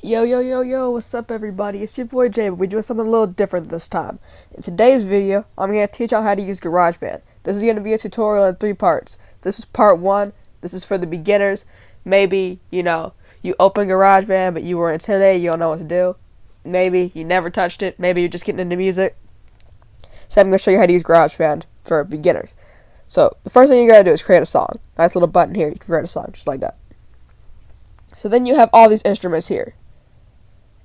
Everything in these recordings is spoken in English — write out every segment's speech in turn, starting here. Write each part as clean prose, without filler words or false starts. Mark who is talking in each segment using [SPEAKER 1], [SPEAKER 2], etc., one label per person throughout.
[SPEAKER 1] Yo, yo, yo, yo, what's up everybody? It's your boy Jay, but we're doing something a little different this time. In today's video, I'm going to teach y'all how to use GarageBand. This is going to be a tutorial in 3 parts. This is part 1. This is for the beginners. Maybe, you open GarageBand, but you were intimidated, you don't know what to do. Maybe you never touched it. Maybe you're just getting into music. So I'm going to show you how to use GarageBand for beginners. So, the first thing you got to do is create a song. Nice little button here, you can create a song, just like that. So then you have all these instruments here.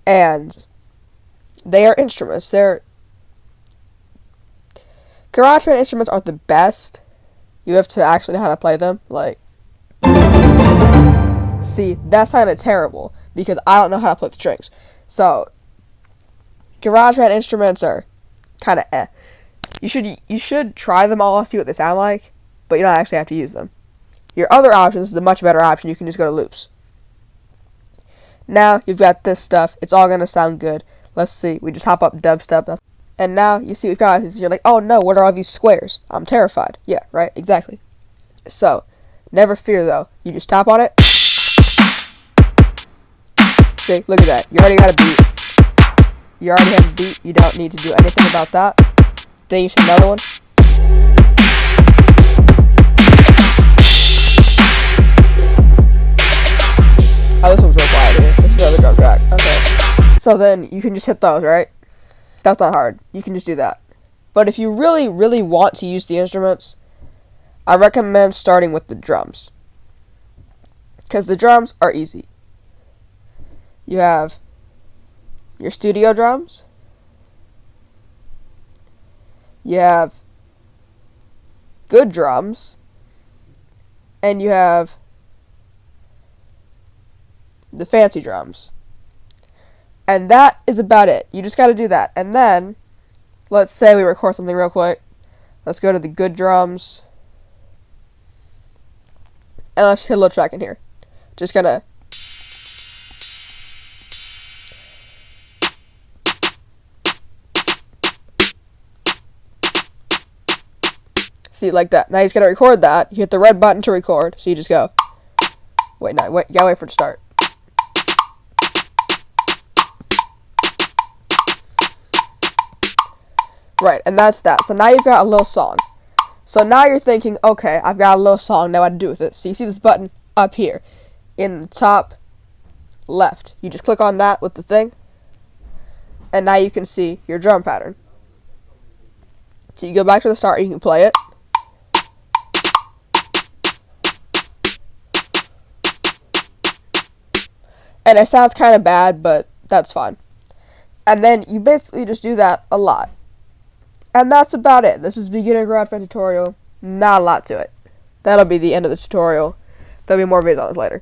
[SPEAKER 1] And they are instruments. GarageBand instruments aren't the best. You have to actually know how to play them. See, that's kind of terrible because I don't know how to play the strings. So, GarageBand instruments are kind of eh. You should try them all, see what they sound like, but you don't actually have to use them. Your other option is a much better option. You can just go to loops. Now you've got this stuff. It's all going to sound good. Let's see. We just hop up dubstep. And now you see we've got this. You're like, oh no, what are all these squares? I'm terrified. Yeah, right? Exactly. So, never fear though. You just tap on it. See, look at that. You already got a beat. You already have a beat. You don't need to do anything about that. Then you see another one. Oh, this one's real quiet here. This is another drum track. Okay. So then you can just hit those, right? That's not hard. You can just do that. But if you really, really want to use the instruments, I recommend starting with the drums. Because the drums are easy. You have your studio drums. You have good drums. And you have the fancy drums. And that is about it. You just got to do that. And then, let's say we record something real quick. Let's go to the good drums. And let's hit a little track in here. Just gonna. See, like that. Now he's gonna record that. You hit the red button to record. So you just go. Wait, no, wait. You gotta wait for it to start. Right, and that's that. So now you've got a little song. So now you're thinking, okay, I've got a little song, now what to do with it. So you see this button up here in the top left. You just click on that with the thing, and now you can see your drum pattern. So you go back to the start, you can play it. And it sounds kind of bad, but that's fine. And then you basically just do that a lot. And that's about it. This is beginner GarageBand tutorial. Not a lot to it. That'll be the end of the tutorial. There'll be more videos on this later.